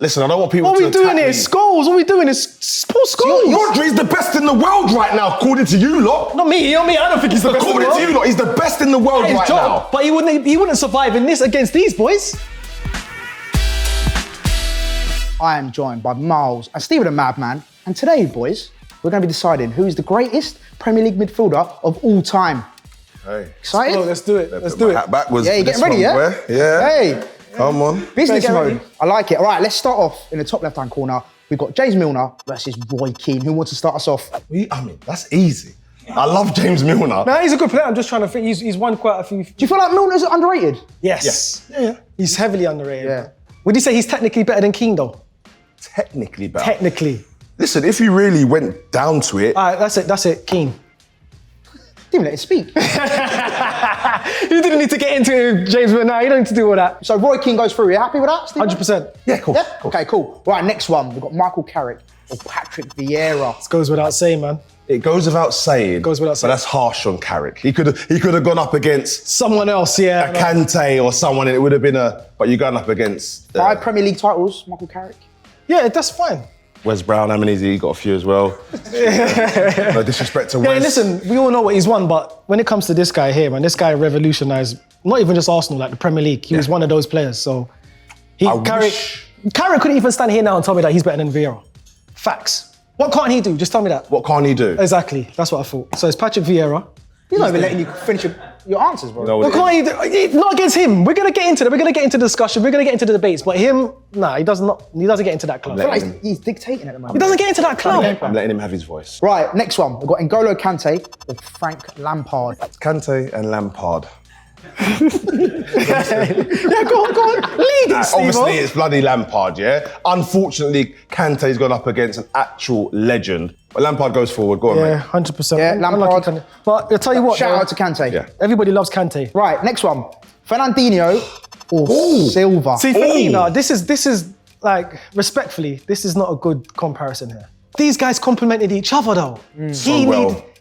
Listen, I don't want people What to are we doing attack here? me. Skulls. What are we doing? It's sports skulls. Rodri's the best in the world right now, according to you lot. Not me. I don't think he's the best in the According world. to you lot, he's the best in the world That is right job. now. But he wouldn't survive in this against these boys. I am joined by Miles and Stevo The Mad Man. And today, boys, we're going to be deciding who is the greatest Premier League midfielder of all time. Hey. Excited? Oh, let's do it. Let's Put do my it. hat backwards Yeah, you for this getting ready, one, yeah? boy. Yeah. Hey, Come on. business Get ready. mode. I like it. All right, let's start off in the top left-hand corner. We've got James Milner versus Roy Keane. Who wants to start us off? I mean, that's easy. I love James Milner. Nah, he's a good player. I'm just trying to think. He's won quite a few. Do you feel like Milner's underrated? Yes. Yeah. He's heavily underrated. Yeah. Would you say he's technically better than Keane though? Technically better. Technically. Listen, if you really went down to it, All right, that's it. Keane. Didn't even let it speak. You didn't need to get into James Milner. Nah, you don't need to do all that. So Roy Keane goes through. You happy with that, Steve? 100%. yeah, cool. Yeah? Okay, cool. Right, next one. We've got Michael Carrick or Patrick Vieira. This goes without saying, man. It goes without saying. Goes without saying. But that's harsh on Carrick. He could have gone up against Someone else, yeah. a Kante or someone, and it would have been but you're going up against 5 Premier League titles, Michael Carrick. Yeah, that's fine. Wes Brown. How many has he got? A few as well. No disrespect to Yeah, Wes. listen, we all know what he's won, but when it comes to this guy here, man, this guy revolutionised not even just Arsenal, like the Premier League. He was one of those players. So Carrick couldn't even stand here now and tell me that he's better than Vieira. Facts. What can't he do? Just tell me that. What can't he do? Exactly. That's what I thought. So it's Patrick Vieira. He's not even letting you finish your answers, bro. You know What what it can't he do? Not against him. We're gonna get into that. We're gonna get into the discussion. We're gonna get into the debates. But him, nah, he doesn't get into that club. I feel like he's dictating at the moment. He doesn't get into that club. I'm letting him have his voice. Right, next one. We've got N'Golo Kante or Frank Lampard. Kante and Lampard. Yeah, go on. Lead it, Steve. Obviously, it's bloody Lampard, yeah? Unfortunately, Kante's gone up against an actual legend. But Lampard goes forward. Go on, Yeah, mate. 100%. Yeah, I like Lampard. Kante. But I'll tell you what, Shout though, out to Kante. Yeah. everybody loves Kante. Right, next one. Fernandinho or Silva. See, for me, Ooh. now, this is like, respectfully, this is not a good comparison here. These guys complemented each other, though.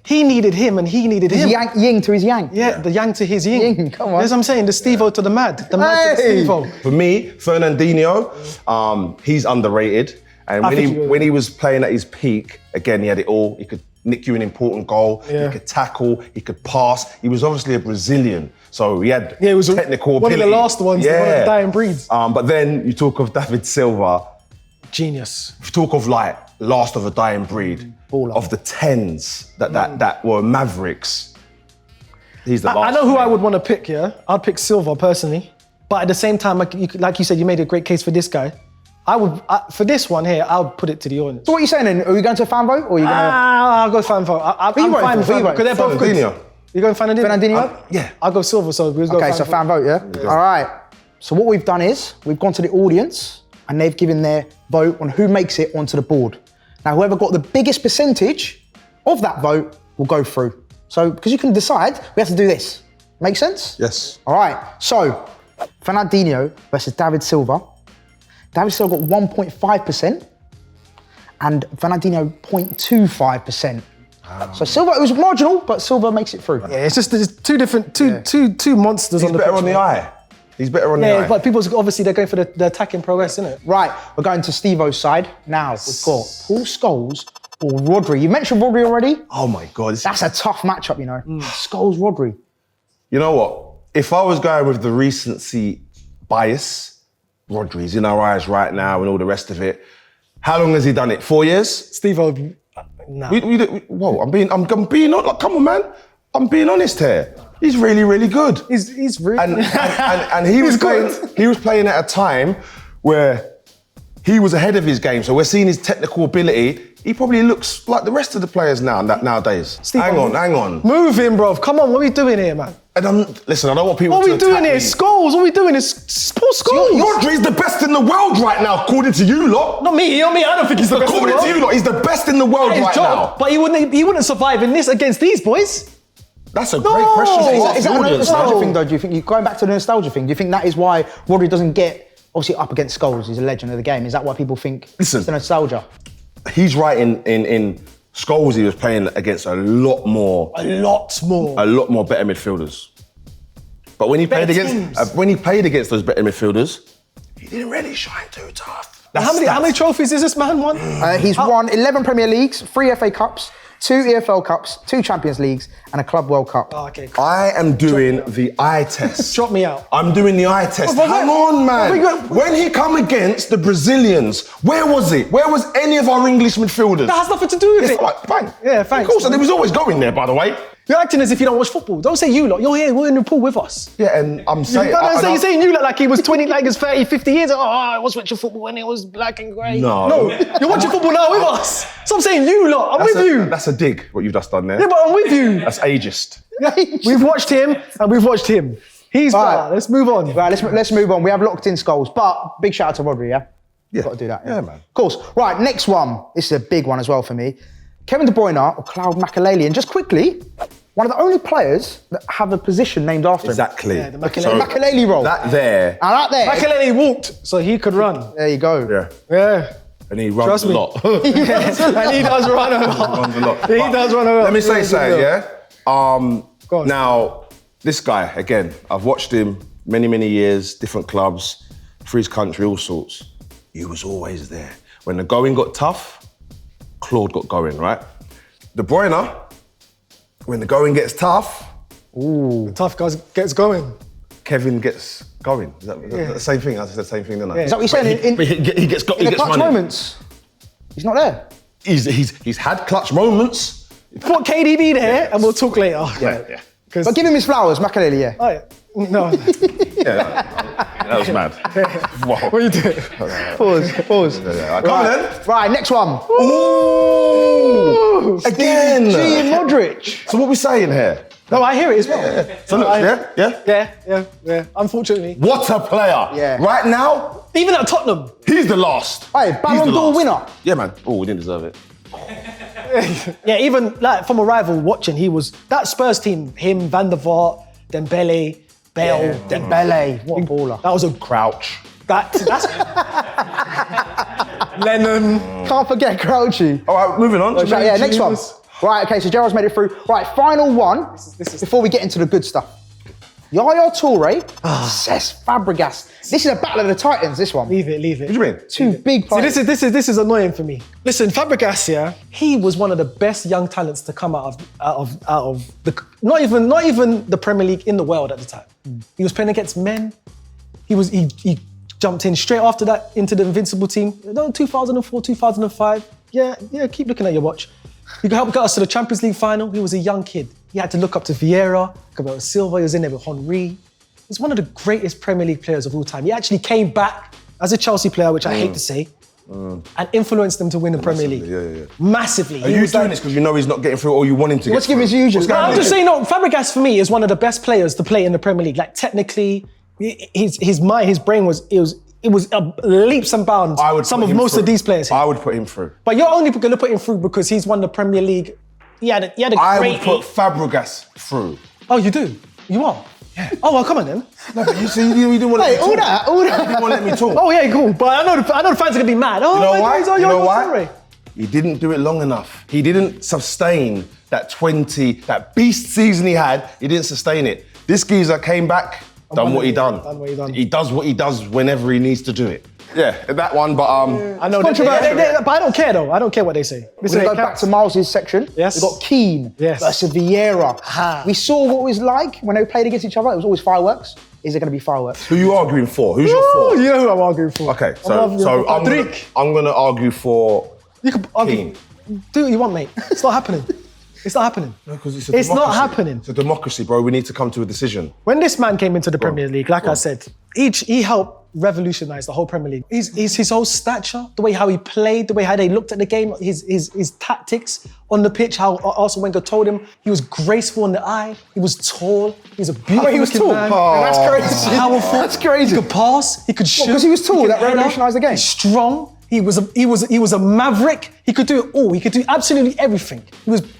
He needed him and he needed him. Ying to his yang. Yeah, the yang to his yin. Yin, come on. That's what I'm saying, the Stevo to the mad. The mad to the Hey. Stevo. For me, Fernandinho, he's underrated. And I think when he was playing at his peak, again, he had it all. He could nick you an important goal. Yeah. He could tackle. He could pass. He was obviously a Brazilian, so he had Yeah, it was technical one of ability. the last ones, one of the dying breeds. But then you talk of David Silva. Genius. If you talk of like last of a dying breed, Baller. of the 10s that were Mavericks, he's the last. I know who I would want to pick, yeah? I'd pick Silva personally. But at the same time, like you said, you made a great case for this guy. For this one here, I would put it to the audience. So what are you saying then? Are you going to a fan vote or are you going to... I'll go fan vote. I'm Who you voting fine for? with Who you fan because they're both good. Fernandinho. You going Fernandinho? Fernandinho? Yeah. I'll go Silva, so we'll go Okay, so fan vote, yeah? All right. So what we've done is, we've gone to the audience and they've given their vote on who makes it onto the board. Now, whoever got the biggest percentage of that vote will go through. So, because you can decide, we have to do this. Make sense? Yes. All right, so Fernandinho versus David Silva. David Silva got 1.5% and Fernandinho 0.25%. So Silva, it was marginal, but Silva makes it through. Yeah, it's just there's two different, two monsters He's on the better pitch. on the eye. He's better on the Yeah, eye. but people's obviously they're going for the attacking prowess, isn't it? Right, we're going to Stevo's side. Now, we've got Paul Scholes or Rodri. You mentioned Rodri already. Oh my God. That's a tough matchup, you know. Scholes, Rodri. You know what? If I was going with the recency bias, Rodri's in our eyes right now and all the rest of it. How long has he done it? 4 years? Steve, nah. Whoa, I'm being like, come on, man. I'm being honest here. He's really, really good. He's really And he was playing at a time where he was ahead of his game. So we're seeing his technical ability. He probably looks like the rest of the players nowadays. Steve, hang on. Move him, bro. Come on, what are we doing here, man? And listen, I don't want people What to are we doing attack here? me. Skulls. What are we doing? It's sports skulls. Rodri's the best in the world right now, according to you lot. Not me. I don't think he's the best in the According world. to you lot, he's the best in the world That is right job. now. But he wouldn't survive in this against these boys. That's a great question to ask Is the that a audience. nostalgia thing, though? Do you think, going back to the nostalgia thing, do you think that is why Rodri doesn't get, obviously, up against Scholes? He's a legend of the game. Is that why people think Listen. it's the nostalgia? He's right in Scholes, he was playing against a lot more better midfielders. But when he Better played teams. against those better midfielders, he didn't really shine too tough. How many trophies has this man won? He's won 11 Premier Leagues, 3 FA Cups, 2 EFL Cups, 2 Champions Leagues, and a Club World Cup. Oh, okay, cool. I am doing the eye test. Drop me out. I'm doing the eye test. Hang on, man. When he come against the Brazilians, where was it? Where was any of our English midfielders? That has nothing to do with it. Right, fine. Yeah, thanks. Of course, and he was always going there, by the way. You're acting as if you don't watch football. Don't say you lot. You're here. We're in the pool with us. Yeah, and I'm saying... You're saying you look like he was 20, like he was 30, 50 years ago. Oh, I was watching football when it was black and grey. No. You're watching football now with us. So I'm saying you lot. I'm with you. That's a dig, what you've just done there. Yeah, but I'm with you. That's ageist. We've watched him and we've watched him. He's better. Let's move on. Right, let's move on. We have locked in skulls, but big shout out to Rodri, yeah? Yeah. Got to do that. Yeah, man. Of course. Right, next one. This is a big one as well for me. Kevin De Bruyne or Claude Makelele. And just quickly, one of the only players that have a position named after him. Exactly. Yeah, the Makelele. Makelele role. That there. And that there. Makelele walked so he could run. There you go. Yeah. Yeah. And he runs Trust a me. lot. And he does run a lot. Runs a lot. He does run a lot. Let me say something, yeah? Go on. Now, this guy, again, I've watched him many years, different clubs, for his country, all sorts. He was always there. When the going got tough, Claude got going, right? De Bruyne, when the going gets tough, Tough guys gets going. Kevin gets going. Is that the same thing? I said the same thing, didn't I? Is that what you're saying? But he gets In the clutch running. moments, he's not there. He's had clutch moments. Put KDB there and we'll talk later. Yeah. But give him his flowers, Makelele, yeah. Oh, yeah. No. That was mad. Whoa. What are you doing? Pause. Come on then. Right, next one. Ooh! Again. G and Modric. So what we saying here? No, I hear it as well. So look, Yeah. Unfortunately. What a player. Yeah. Right now, Even at Tottenham. he's the last. Hey, He's Ballon the d'Or last. winner. Yeah, man. Oh, we didn't deserve it. Yeah, even like from a rival watching, he was that Spurs team. Him, Van der Vaart, Dembele, Bale, Dembele, what a baller. That was a Crouch. that's Lennon. Can't forget Crouchy. All right, moving on. Yeah, next one. Right, okay, so Gerrard's made it through. Right, final one before we get into the good stuff. Yaya Toure, Cesc Fabregas. This is a battle of the Titans, this one. Leave it. What do you mean? Two big See, players. this is annoying for me. Listen, Fabregas, yeah, he was one of the best young talents to come out of the not even the Premier League in the world at the time. He was playing against men. He jumped in straight after that into the Invincible team. 2004, 2005. Yeah, keep looking at your watch. He helped get us to the Champions League final. He was a young kid. He had to look up to Vieira, Gabriel Silva. He was in there with Henry. He's one of the greatest Premier League players of all time. He actually came back as a Chelsea player, which I hate to say, and influenced them to win the Premier League. Yeah. Massively. Are you doing this because you know he's not getting through or you want him to Let's get give through? his usual. I'm just saying, no, Fabregas for me is one of the best players to play in the Premier League. Like technically, his mind, his brain was leaps and bounds. Most of these players. I would put him through. But you're only going to put him through because he's won the Premier League. He had a I great. would put Fabregas through. Oh, you do? You are? Yeah. Oh, well, come on then. No, but you see, you didn't want to let me talk. all You that. didn't want to let me talk. Oh, yeah, cool. But I know the fans are going to be mad. Oh, You know my why? God, You know why? Toure. He didn't do it long enough. He didn't sustain that beast season he had. He didn't sustain it. This geezer came back, done what he done. He does what he does whenever he needs to do it. Yeah, that one, but I know. But I don't care though. I don't care what they say. We're going to go back to Miles' section. Yes. We've got Keane versus Vieira. Aha. We saw what it was like when they played against each other. It was always fireworks. Is there going to be fireworks? who are you arguing for? Who's your Oh, for? you know who I'm arguing for. Okay, so I'm gonna argue for You can argue. Keane. Do what you want, mate. It's not happening. It's not happening. No, because it's It's not democracy. happening. It's a democracy, bro. We need to come to a decision. When this man came into the Premier League, like I said, he helped revolutionize the whole Premier League. His whole stature, the way how he played, the way how they looked at the game, his tactics on the pitch, how Arsene Wenger told him he was graceful in the eye, he was tall, he was a beautiful he was looking tall? man. Oh, that's crazy. Powerful. That's crazy. He could pass, he could shoot. because he was tall, could that head up, revolutionised the game? He's strong. He was a maverick. He could do it all. He could do absolutely everything.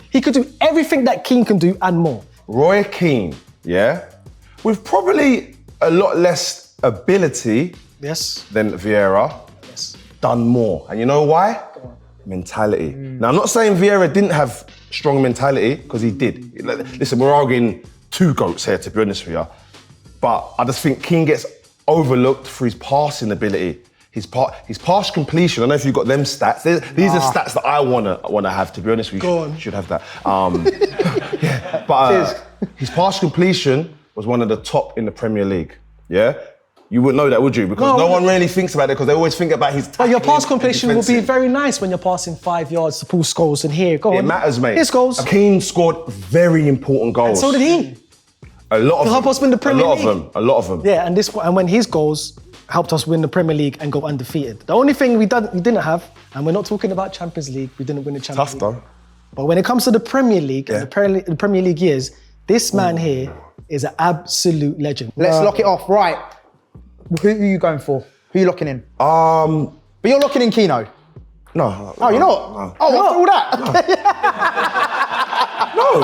He could do everything that Keane can do and more. Roy Keane, yeah, with probably a lot less ability Yes. than Vieira, done more. And you know why? Mentality. Now, I'm not saying Vieira didn't have strong mentality, because he did. Listen, we're arguing two goats here, to be honest with you. But I just think Keane gets overlooked for his passing ability. his pass completion. I don't know if you've got them stats. These are stats that I wanna have. To be honest, we should have that. Yeah, but his pass completion was one of the top in the Premier League. Yeah. You wouldn't know that, would you? Because no one really thinks about it because they always think about his tackling. But your pass completion will be very nice when you're passing 5 yards to Paul Scholes and here. Go on. It matters, mate. Here's goals. Keane scored very important goals. And so did he. A lot of them. Help us win the Premier League. A lot of them. Yeah, and when his goals helped us win the Premier League and go undefeated. The only thing we didn't have, and we're not talking about Champions League, we didn't win the Champions League. Tough though. But when it comes to the Premier League and the Premier League years, this man here is an absolute legend. Let's lock it off. Right. Who are you going for? Who are you locking in? But you're locking in Keno. No. Oh, you're not? No. Oh, after all that? No.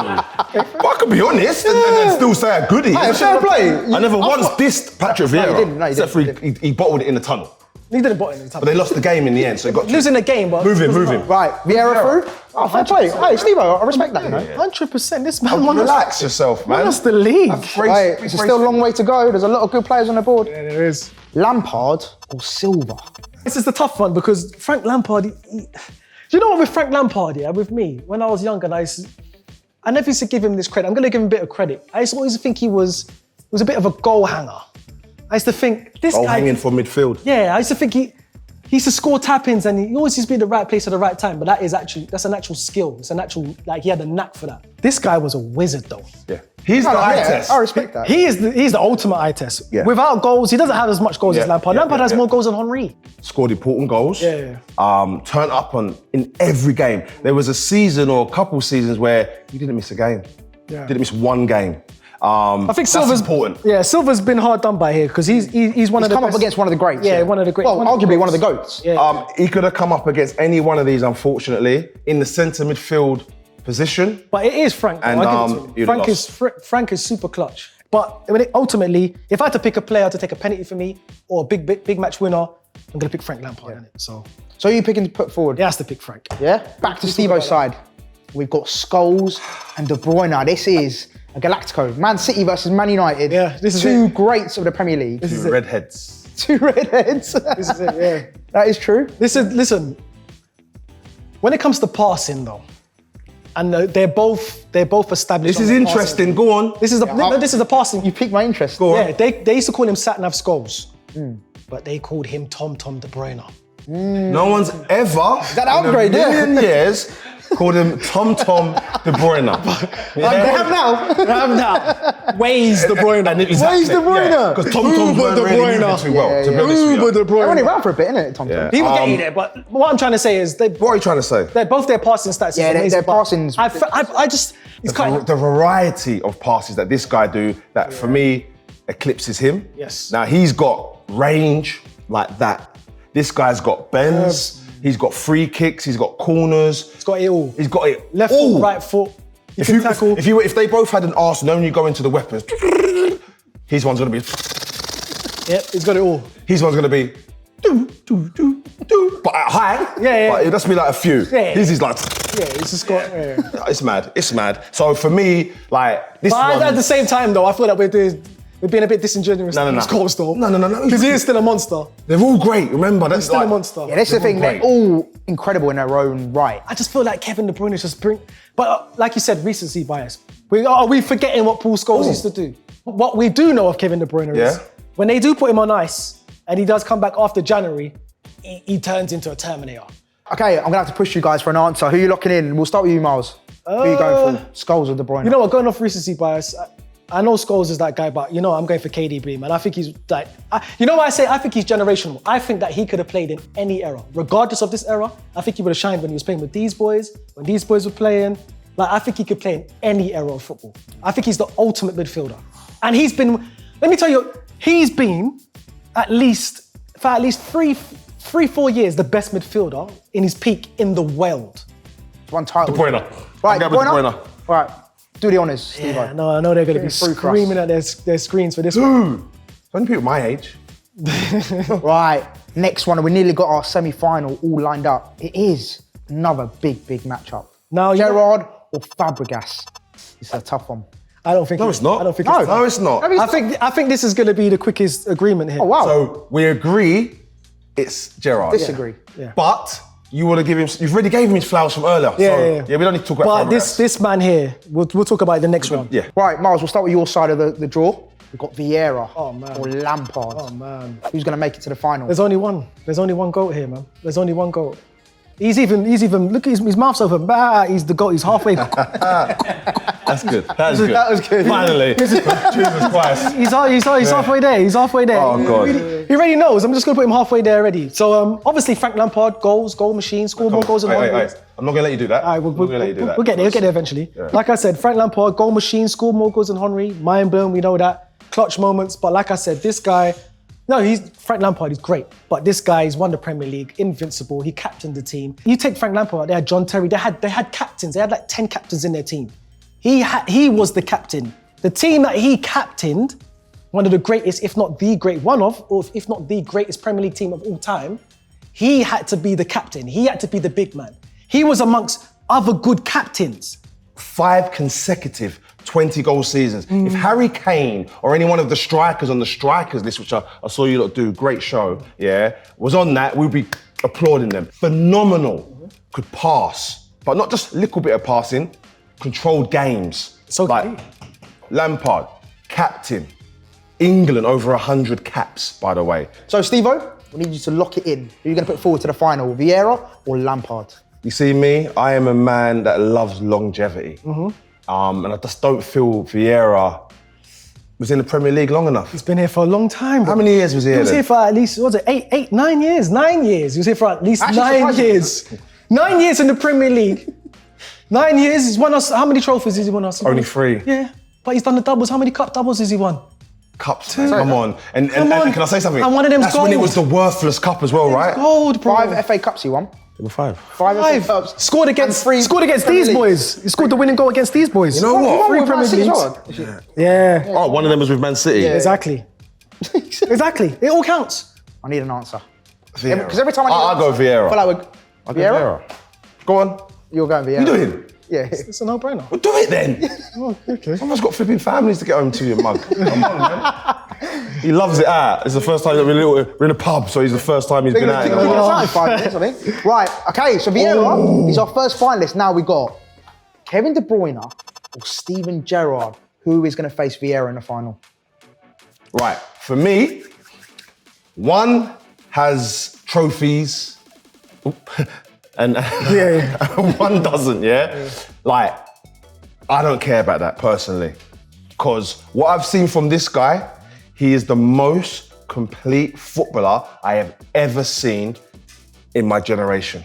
But I can be honest and still say how good he is. Hey, fair play. I never once dissed Patrick Vieira. No, you didn't. Except for he bottled it in the tunnel. He didn't bottle in the But they lost the game in the end, so he got losing the game, but Move him. Right, Vieira through? Oh, fair play. Hey, Stevo, I respect that, you know. 100%. This man won us. Relax yourself, man. Won us the league. Hey, it's still a long way to go. There's a lot of good players on the board. Yeah, there is. Lampard or Silva? This is the tough one because Frank Lampard, do you know what with Frank Lampard, yeah, with me, when I was younger, I never used to give him this credit. I'm going to give him a bit of credit. I used to always think he was a bit of a goal hanger. I used to think, this Goal guy... hanging for midfield. Yeah, I used to think he used to score tap-ins and he always used to be in the right place at the right time, but that's an actual skill. It's a natural, he had a knack for that. This guy was a wizard though. Yeah. He's the eye test. I respect that. He's the ultimate eye test. Yeah. Without goals, he doesn't have as much goals as Lampard. Lampard has more goals than Henry. Scored important goals. Yeah. Turned up in every game. There was a season or a couple seasons where he didn't miss a game. Yeah. Didn't miss one game. I think Silva's important. Yeah, Silva's been hard done by here because he's one of the Come best. up against one of the greats. Yeah, one of the greats. Well, arguably one of the GOATs. Yeah. He could have come up against any one of these, unfortunately, in the centre midfield position. But it is Frank. And, I'll give it to him. you'd have Frank is super clutch. But ultimately, if I had to pick a player to take a penalty for me or a big match winner, I'm gonna pick Frank Lampard in it. So who are you picking to put forward? he has to pick Frank. Yeah? Back to Stevo's side. We've got Scholes and De Bruyne. This is a Galactico. Man City versus Man United. Yeah, this is two it. greats of the Premier League. This is it. Redheads. Two redheads. This is it. Yeah. That is true. Listen. When it comes to passing, though, and they're both established. This is interesting. Go on. This is the passing. You piqued my interest. Go on. Yeah, they used to call him Sat-Nav Scholes, but they called him Tom De Bruyne. No one's ever That upgrade, in a million years called him Tom De Bruyne. They have now. They have now. Ways De Bruyne. Ways De Bruyne. Because Tom Uber De weren't really Bruyne. moving too well, Yeah, to be yeah. honest with Uber you. De They're only Bruyne. around for a bit, innit, Tom? Yeah. He will get you there, but what I'm trying to say is What are you trying to say? both their passing stats. Yeah, is amazing, their but passing's- I just it's kind of The variety of passes that this guy do, that for me, eclipses him. Yes. Now, he's got range like that. This guy's got bends, he's got free kicks, he's got corners. He's got it all. He's got it Left all. foot, right foot. He If can you tackle. if they both had an Arsenal, and you go into the weapons, his one's gonna be, Yep, he's got it all. his one's gonna be, but at high. Yeah. But it'll just be like a few. Yeah. His is like, Yeah, he's just got. Yeah. it's mad. So for me, like this But one. at the same time, though, I feel like we're being a bit disingenuous. No. to Scholes, though. No. Because he is still a monster. They're all great. Remember, that's Still like a monster. Yeah, this is the thing. Great. They're all incredible in their own right. I just feel like Kevin De Bruyne is just bring. But like you said, recency bias. Are we forgetting what Paul Scholes used to do? What we do know of Kevin De Bruyne is Yeah. when they do put him on ice and he does come back after January, he turns into a Terminator. Okay, I'm gonna have to push you guys for an answer. Who are you locking in? We'll start with you, Miles. Who are you going for? Scholes or De Bruyne? You know what? Going off recency bias, I know Scholes is that guy, but I'm going for KDB, man. I think he's like, you know what I say? I think he's generational. I think that he could have played in any era, regardless of this era. I think he would have shined when he was playing with these boys, when these boys were playing. Like, I think he could play in any era of football. I think he's the ultimate midfielder. And he's been, let me tell you, he's been for at least 3-4 years the best midfielder in his peak in the world. One title. De Bruyne. Right, I'll De go with De Bruyne? Bruyne. Right, do the honours, Steve. Yeah, no, I know they're going to be Through for us. screaming at their screens for this one. Only people my age. Right, next one. We nearly got our semi-final all lined up. It is another big matchup. Now, Gerrard or Fabregas? It's a tough one. I don't think No, it's not. I don't think No. it's No, it's not. I think this is going to be the quickest agreement here. Oh, wow. So we agree it's Gerrard. Disagree. But you want to give him, you've already gave him his flowers from earlier. Yeah. We don't need to talk about But this man here, we'll talk about it the next round. Yeah. Right, Miles, we'll start with your side of the draw. We've got Vieira man. or Lampard. Oh man. Who's going to make it to the final? There's only one. There's only one GOAT here, man. There's only one GOAT. He's even, look at his mouth's open. Bah, he's the GOAT. He's halfway. That's good. That's good. That was good. Finally. Jesus Christ. He's halfway there. He's halfway there. Oh, God. He already knows. I'm just going to put him halfway there already. So, obviously, Frank Lampard, goal machine, score more goals than Wait. one. I'm not going to let you do that. All right, we'll get there. We'll get there eventually. Yeah. Like I said, Frank Lampard, goal machine, score more goals than Henry. Mind blown, we know that. Clutch moments. But like I said, this guy, Frank Lampard, he's great. But this guy, he's won the Premier League, invincible. He captained the team. You take Frank Lampard, they had John Terry, they had captains. They had like 10 captains in their team. He was the captain. The team that he captained, one of the greatest, if not the if not the greatest Premier League team of all time, he had to be the captain. He had to be the big man. He was amongst other good captains. 5 consecutive 20-goal seasons. If Harry Kane or any one of the strikers on the strikers list, which I saw you lot do, great show, was on that, we'd be applauding them. Phenomenal. Could pass, but not just a little bit of passing, controlled games. So like Lampard, captain, England over 100 caps, by the way. So, Stevo, we need you to lock it in. Who are you going to put forward to the final, Vieira or Lampard? You see me, I am a man that loves longevity. And I just don't feel Vieira was in the Premier League long enough. He's been here for a long time. How many years was he here? He was then? here for at least, 9 years? 9 years. He was here for at least Actually, 9 surprising. years. 9 years in the Premier League. 9 years, he's won us, how many trophies has he won us? Only 3. Yeah, but he's done the doubles. How many cup doubles has he won? Cups, man, come on. And Come on. can I say something? And one of them's That's when it gold. was the worthless cup as well, right? Gold, bro. 5 FA Cups he won. There were 5. 5 FA Cups. Scored against And 3 these Premier Leagues. boys. He scored the winning goal against these boys. You know what? He won with Man Premier City as Leagues. well. Yeah. Oh, one of them was with Man City. Exactly. Exactly. It all counts. I need an answer. Vieira. Because every time I need I'll an go answer, Vieira. I feel like I'll go Vieira? Go on. You're going Vieira. You doing? Yeah. It's a no-brainer. Well, do it then. Oh, okay. Someone's got flipping families to get home to, you mug. Come on, man. He loves it out. It's the first time that we're in a pub, so it's the first time he's been out. Think in a about while. it, 5 minutes, I think. Right, okay, so Vieira is our first finalist. Now we got Kevin De Bruyne or Steven Gerrard. Who is going to face Vieira in the final? Right, for me, one has trophies, and one doesn't, Like, I don't care about that personally, because what I've seen from this guy, he is the most complete footballer I have ever seen in my generation.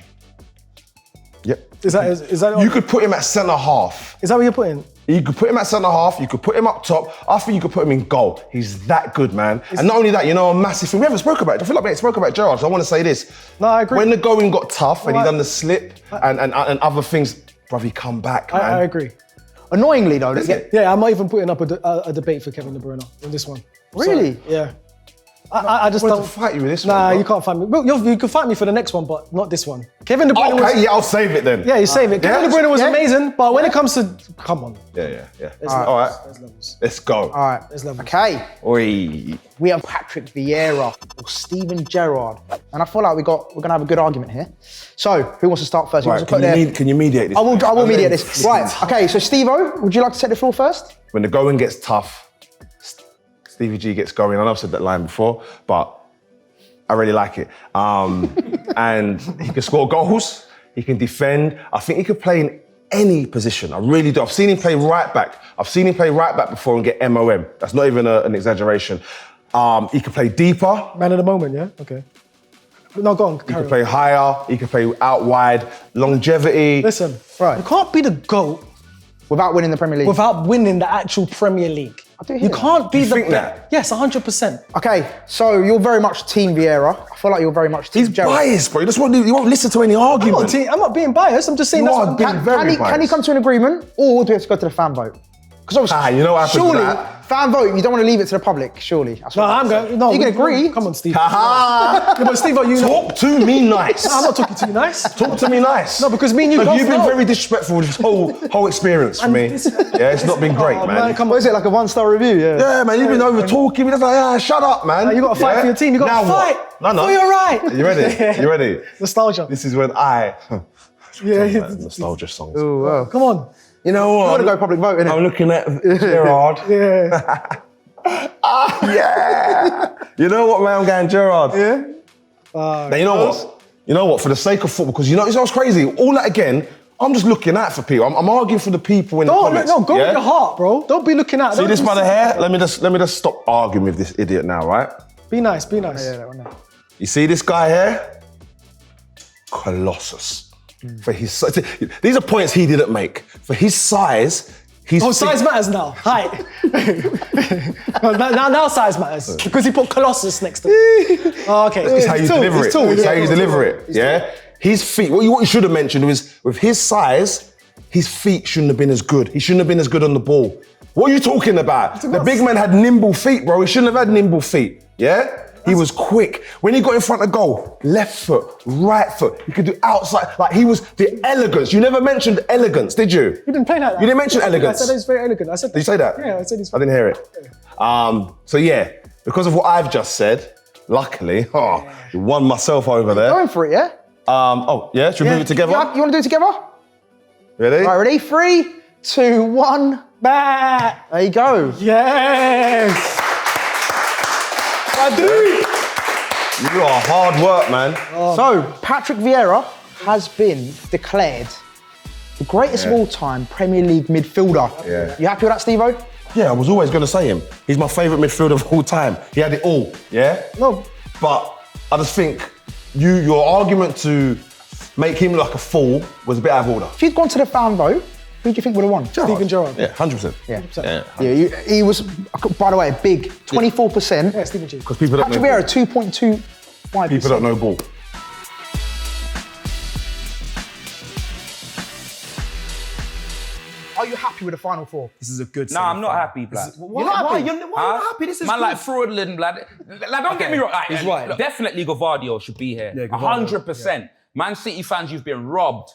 Yep. Is that You could put him at centre half. Is that what you're putting? You could put him at centre half, you could put him up top, I think you could put him in goal. He's that good, man. And not only that, a massive thing, we haven't spoken about it. I feel like we haven't spoken about Gerrard, so I want to say this. No, I agree. When the going got tough and he I- done the slip and other things, bruv, he come back, man. I agree. Annoyingly, though, Yeah, I'm not even putting up a debate for Kevin De Bruyne in this one. Really? Sorry. Yeah. I just I want don't to fight you with this Nah, one. you can't fight me. Well, you can fight me for the next one, but not this one. Kevin De Bruyne was... Okay, yeah, I'll save it then. Yeah, you save it. Kevin De Bruyne was yeah. amazing, but when it comes to... Come on. Yeah. All All right, There's levels. let's go. All right, There's levels. okay. Oi. We have Patrick Vieira or Steven Gerrard. And I feel like we're going to have a good argument here. So, who wants to start first? Who wants Right, to put can you mediate this? I will mediate this. Right, okay, so Stevo, would you like to take the floor first? When the going gets tough, Stevie G gets going. I know I've said that line before, but I really like it. And he can score goals, he can defend. I think he could play in any position. I really do. I've seen him play right back. I've seen him play right back before and get MOM. That's not even an exaggeration. He can play deeper, Man of the moment, yeah? Okay. No, go on. he can play higher, he can play out wide, longevity. Listen, Right. you can't be the GOAT Without winning the Premier League. without winning the actual Premier League. do hear You that. can't be You the... think that? Yes, 100%. Okay, so you're very much Team Vieira. I feel like you're very much Team He's Gerrard. biased, bro. You won't listen to any argument. I'm not being biased, I'm just saying You that's are what I'm being doing. very Can he biased. come to an agreement, or do we have to go to the fan vote? Because obviously, You know what happens surely, with that? Fan vote, you don't want to leave it to the public, surely. That's No, what I'm saying. going. No, You can agree. Come on, Steve. Haha! Yeah, but Steve, you know. Talk to me nice. No, I'm not talking to you nice. Talk to me nice. No, because me and you Look, both you've been know. very disrespectful with this whole experience for me. Yeah, it's not been great, Oh, man. come What on. is it, like a 1-star review? Yeah. Yeah, man, you've been over talking. You're just like, shut up, man. You got to fight Yeah? for your team. You got Now to fight. what? No. For your right. You ready? You ready? Nostalgia. This is when I. Yeah. Nostalgia songs. Oh, wow. Come on. You know I what? want to go public vote, innit? I'm looking at Gerrard. Yeah. Yeah. You know what, man? I'm going Gerrard. Yeah. Now, you know what? You know what? For the sake of football, because you know, it's what's crazy. All that again, I'm just looking out for people. I'm arguing for the people in the comments. No, go yeah? with your heart, bro. Don't be looking at. See don't this be- brother here? Let me just stop arguing with this idiot now, right? Be nice. Be nice. Yeah, that one there. You see this guy here? Colossus. For his size, these are points he didn't make. For his size, he's Oh, size matters now. Height. now size matters because he put Colossus next to him. Oh, okay. It's how you deliver it. he's tall, It's how yeah. you deliver it. Yeah. His feet. What you should have mentioned was with his size, his feet shouldn't have been as good. He shouldn't have been as good on the ball. What are you talking about? The big man had nimble feet, bro. He shouldn't have had nimble feet. Yeah. He was quick. When he got in front of goal, left foot, right foot, he could do outside. Like he was the elegance. You never mentioned elegance, did you? You didn't play like that. You didn't mention elegance. I said he's very elegant. I said that. Did you say that? Yeah, I said he's. I didn't hear it. So yeah, because of what I've just said, luckily, you won myself over there. Going for it, yeah? Should we move it together? You want to do it together? Ready? Right, ready? 3, 2, 1. Bah! There you go. Yes. I do. You are hard work, man. So, Patrick Vieira has been declared the greatest of all time Premier League midfielder. Yeah. You happy with that, Stevo? Yeah, I was always going to say him. He's my favourite midfielder of all time. He had it all, yeah? No. But I just think your argument to make him look like a fool was a bit out of order. If he'd gone to the fan vote, who do you think would have won? Steven Gerrard. Yeah, 100%. Yeah. Yeah, he was, by the way, big, 24%. Yeah, Steven G. Because people don't Patrick know Vieira, ball. 2.25%. People don't know ball. Are you happy with the final four? This is a good. No, I'm not happy, blood. Why? not happy? Why are you not happy? This is man, good. like fraudulent, blood. Like, don't get me wrong. He's right. Definitely, Gavardio should be here. Yeah, Gavardio, 100%. Man City fans, you've been robbed.